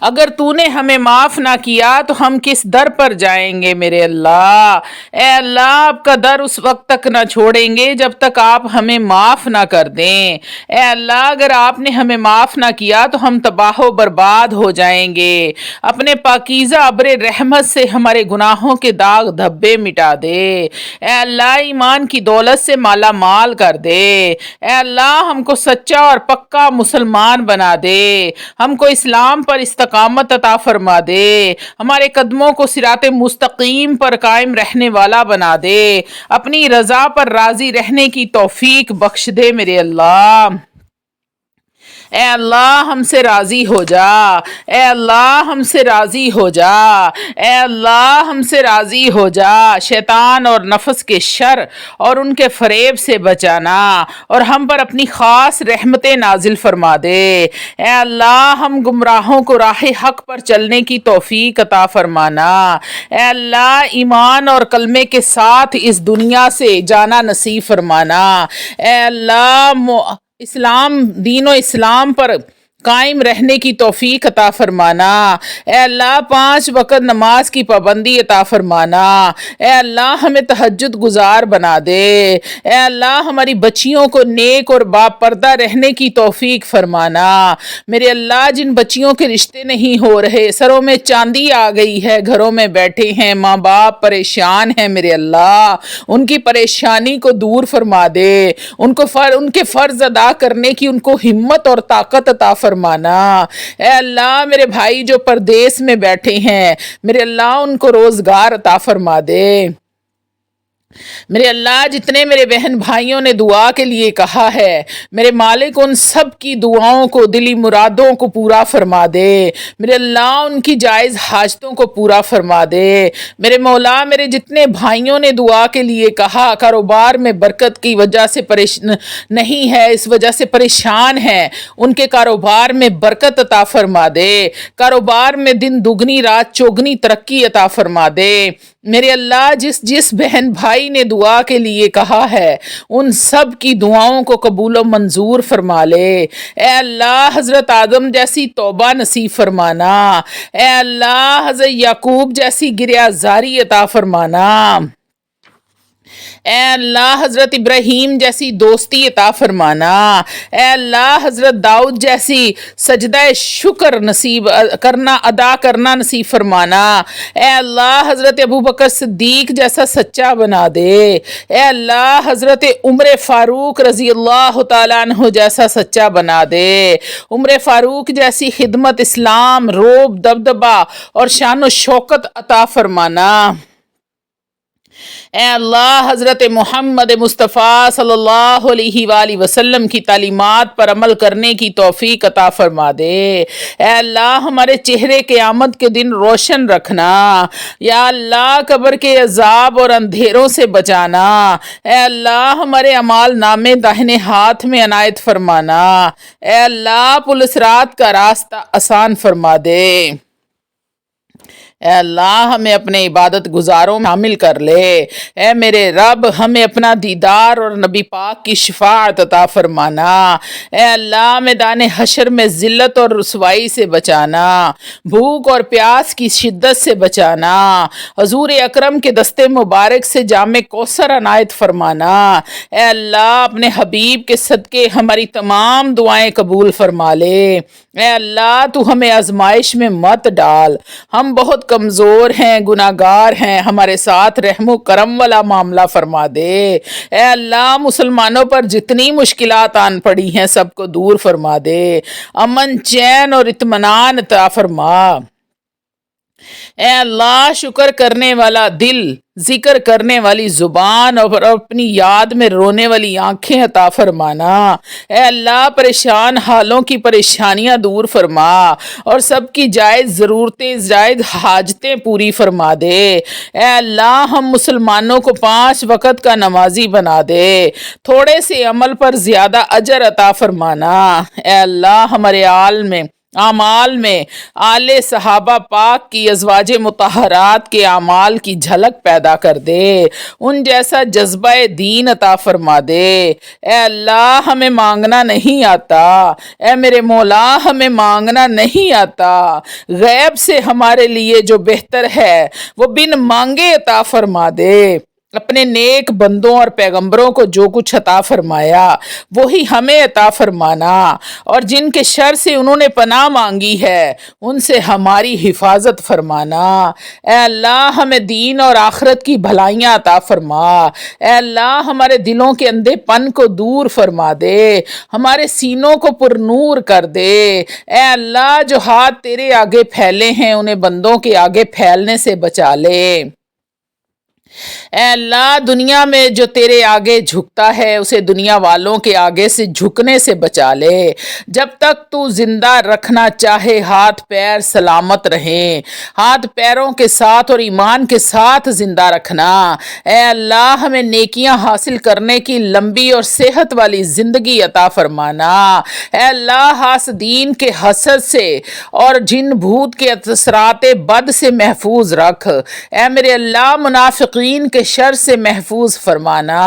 اگر تو نے ہمیں معاف نہ کیا تو ہم کس در پر جائیں گے میرے اللہ؟ اے اللہ، آپ کا در اس وقت تک نہ چھوڑیں گے جب تک آپ ہمیں معاف نہ کر دیں۔ اے اللہ، اگر آپ نے ہمیں معاف نہ کیا تو ہم تباہ و برباد ہو جائیں گے۔ اپنے پاکیزہ ابر رحمت سے ہمارے گناہوں کے داغ دھبے مٹا دے۔ اے اللہ، ایمان کی دولت سے مالا مال کر دے۔ اے اللہ، ہم کو سچا اور پکا مسلمان بنا دے۔ ہم کو اسلام پر استقامت عطا فرما دے۔ ہمارے قدموں کو صراط مستقیم پر قائم رہنے والا بنا دے۔ اپنی رضا پر راضی رہنے کی توفیق بخش دے میرے اللہ۔ اے اللہ، ہم سے راضی ہو جا۔ اے اللہ، ہم سے راضی ہو جا۔ اے اللہ، ہم سے راضی ہو جا۔ شیطان اور نفس کے شر اور ان کے فریب سے بچانا اور ہم پر اپنی خاص رحمتیں نازل فرما دے۔ اے اللہ، ہم گمراہوں کو راہ حق پر چلنے کی توفیق عطا فرمانا۔ اے اللہ، ایمان اور کلمے کے ساتھ اس دنیا سے جانا نصیب فرمانا۔ اے اللہ، دین و اسلام پر قائم رہنے کی توفیق عطا فرمانا۔ اے اللہ، 5 وقت نماز کی پابندی عطا فرمانا۔ اے اللہ، ہمیں تہجد گزار بنا دے۔ اے اللہ، ہماری بچیوں کو نیک اور با پردہ رہنے کی توفیق فرمانا۔ میرے اللہ، جن بچیوں کے رشتے نہیں ہو رہے، سروں میں چاندی آ گئی ہے، گھروں میں بیٹھے ہیں، ماں باپ پریشان ہیں، میرے اللہ ان کی پریشانی کو دور فرما دے۔ ان کے فرض ادا کرنے کی ان کو ہمت اور طاقت عطا فرمانا۔ اے اللہ، میرے بھائی جو پردیس میں بیٹھے ہیں، میرے اللہ ان کو روزگار عطا فرما دے۔ میرے اللہ، جتنے میرے بہن بھائیوں نے دعا کے لیے کہا ہے، میرے مالک ان سب کی دعاؤں کو، دلی مرادوں کو پورا فرما دے۔ میرے اللہ، ان کی جائز حاجتوں کو پورا فرما دے۔ میرے مولا، میرے جتنے بھائیوں نے دعا کے لیے کہا، کاروبار میں برکت کی وجہ سے نہیں ہے، اس وجہ سے پریشان ہیں، ان کے کاروبار میں برکت عطا فرما دے۔ کاروبار میں دن دگنی رات چوگنی ترقی عطا فرما دے۔ میرے اللہ، جس بہن بھائی نے دعا کے لیے کہا ہے، ان سب کی دعاؤں کو قبول و منظور فرما لے۔ اے اللہ، حضرت آدم جیسی توبہ نصیب فرمانا۔ اے اللہ، حضرت یعقوب جیسی گریہ زاری عطا فرمانا۔ اے اللہ، حضرت ابراہیم جیسی دوستی عطا فرمانا۔ اے اللہ، حضرت داؤد جیسی سجدہ شکر ادا کرنا نصیب فرمانا۔ اے اللہ، حضرت ابوبکر صدیق جیسا سچا بنا دے۔ اے اللہ، حضرت عمر فاروق رضی اللہ تعالیٰ عنہ جیسا سچا بنا دے۔ عمر فاروق جیسی خدمت، اسلام، روب، دبدبہ اور شان و شوکت عطا فرمانا۔ اے اللہ، حضرت محمد مصطفیٰ صلی اللہ علیہ وآلہ وسلم کی تعلیمات پر عمل کرنے کی توفیق عطا فرما دے۔ اے اللہ، ہمارے چہرے قیامت کے دن روشن رکھنا۔ یا اللہ، قبر کے عذاب اور اندھیروں سے بچانا۔ اے اللہ، ہمارے اعمال نامے داہنے ہاتھ میں عنایت فرمانا۔ اے اللہ، پل صراط کا راستہ آسان فرما دے۔ اے اللہ، ہمیں اپنے عبادت گزاروں میں شامل کر لے۔ اے میرے رب، ہمیں اپنا دیدار اور نبی پاک کی شفاعت عطا فرمانا۔ اے اللہ، میدان حشر میں ذلت اور رسوائی سے بچانا، بھوک اور پیاس کی شدت سے بچانا، حضور اکرم کے دستے مبارک سے جام کوثر عنایت فرمانا۔ اے اللہ، اپنے حبیب کے صدقے ہماری تمام دعائیں قبول فرما لے۔ اے اللہ، تو ہمیں آزمائش میں مت ڈال، ہم بہت کمزور ہیں، گناہگار ہیں، ہمارے ساتھ رحم و کرم والا معاملہ فرما دے۔ اے اللہ، مسلمانوں پر جتنی مشکلات آن پڑی ہیں سب کو دور فرما دے، امن، چین اور اطمینان عطا فرما۔ اے اللہ، شکر کرنے والا دل، ذکر کرنے والی زبان اور اپنی یاد میں رونے والی آنکھیں عطا فرمانا۔ اے اللہ، پریشان حالوں کی پریشانیاں دور فرما اور سب کی جائز ضرورتیں، جائز حاجتیں پوری فرما دے۔ اے اللہ، ہم مسلمانوں کو 5 وقت کا نمازی بنا دے، تھوڑے سے عمل پر زیادہ اجر عطا فرمانا۔ اے اللہ، ہمارے عال میں اعمال میں آل صحابہ پاک کی ازواج مطہرات کے اعمال کی جھلک پیدا کر دے، ان جیسا جذبہ دین عطا فرما دے۔ اے اللہ ہمیں مانگنا نہیں آتا، اے میرے مولا ہمیں مانگنا نہیں آتا، غیب سے ہمارے لیے جو بہتر ہے وہ بن مانگے عطا فرما دے۔ اپنے نیک بندوں اور پیغمبروں کو جو کچھ عطا فرمایا وہی ہمیں عطا فرمانا، اور جن کے شر سے انہوں نے پناہ مانگی ہے ان سے ہماری حفاظت فرمانا۔ اے اللہ ہمیں دین اور آخرت کی بھلائیاں عطا فرما۔ اے اللہ ہمارے دلوں کے اندھے پن کو دور فرما دے، ہمارے سینوں کو پر نور کر دے۔ اے اللہ جو ہاتھ تیرے آگے پھیلے ہیں انہیں بندوں کے آگے پھیلنے سے بچا لے۔ اے اللہ دنیا میں جو تیرے آگے جھکتا ہے اسے دنیا والوں کے آگے سے جھکنے سے بچا لے۔ جب تک تو زندہ رکھنا چاہے ہاتھ پیر سلامت رہیں، ہاتھ پیروں کے ساتھ اور ایمان کے ساتھ زندہ رکھنا۔ اے اللہ ہمیں نیکیاں حاصل کرنے کی لمبی اور صحت والی زندگی عطا فرمانا۔ اے اللہ حاسدین کے حسد سے اور جن بھوت کے اثرات بد سے محفوظ رکھ۔ اے میرے اللہ منافقین کے شر سے محفوظ فرمانا۔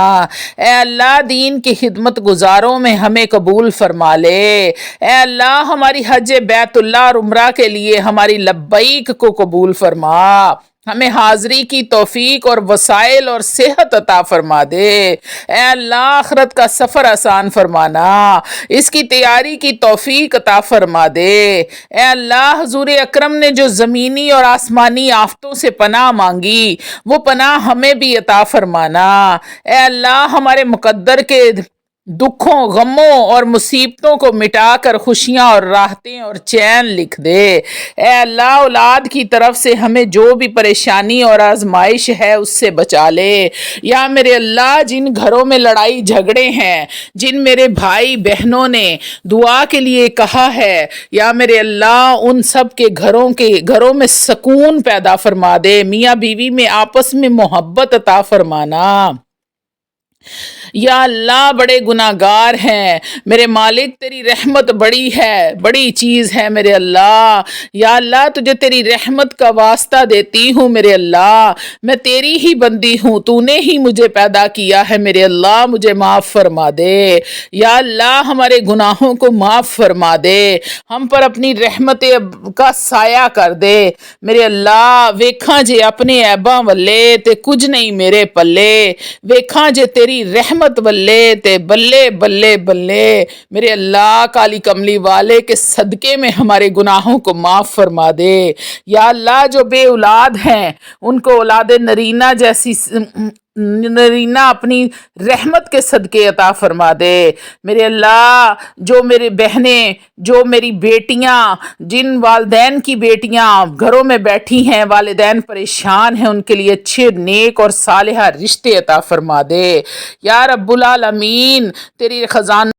اے اللہ دین کی خدمت گزاروں میں ہمیں قبول فرما لے۔ اے اللہ ہماری حج بیت اللہ اور عمرہ کے لیے ہماری لبیک کو قبول فرما۔ ہمیں حاضری کی توفیق اور وسائل اور صحت عطا فرما دے۔ اے اللہ آخرت کا سفر آسان فرمانا، اس کی تیاری کی توفیق عطا فرما دے۔ اے اللہ حضور اکرم نے جو زمینی اور آسمانی آفتوں سے پناہ مانگی وہ پناہ ہمیں بھی عطا فرمانا۔ اے اللہ ہمارے مقدر کے دکھوں غموں اور مصیبتوں کو مٹا کر خوشیاں اور راحتیں اور چین لکھ دے۔ اے اللہ اولاد کی طرف سے ہمیں جو بھی پریشانی اور آزمائش ہے اس سے بچا لے۔ یا میرے اللہ جن گھروں میں لڑائی جھگڑے ہیں، جن میرے بھائی بہنوں نے دعا کے لیے کہا ہے، یا میرے اللہ ان سب کے گھروں میں سکون پیدا فرما دے، میاں بیوی میں آپس میں محبت عطا فرمانا۔ یا اللہ بڑے گناہگار ہیں میرے مالک، تیری رحمت بڑی ہے، بڑی چیز ہے میرے اللہ۔ یا اللہ تجھے تیری رحمت کا واسطہ دیتی ہوں میرے اللہ، میں تیری ہی بندی ہوں، تو نے ہی مجھے پیدا کیا ہے میرے اللہ، مجھے معاف فرما دے۔ یا اللہ ہمارے گناہوں کو معاف فرما دے، ہم پر اپنی رحمت کا سایہ کر دے میرے اللہ۔ ویکھاں جے اپنے عیباں ولے تے کچھ نہیں میرے پلے، ویکھاں جے تیری رحمت ولے تے بلے بلے بلے میرے اللہ۔ کالی کملی والے کے صدقے میں ہمارے گناہوں کو معاف فرما دے۔ یا اللہ جو بے اولاد ہیں ان کو اولاد نرینہ جیسی نرینہ اپنی رحمت کے صدقے عطا فرما دے میرے اللہ۔ جو میری بہنیں، جو میری بیٹیاں، جن والدین کی بیٹیاں گھروں میں بیٹھی ہیں، والدین پریشان ہیں، ان کے لیے اچھے نیک اور صالحہ رشتے عطا فرما دے۔ یا رب العالمین تیری خزانہ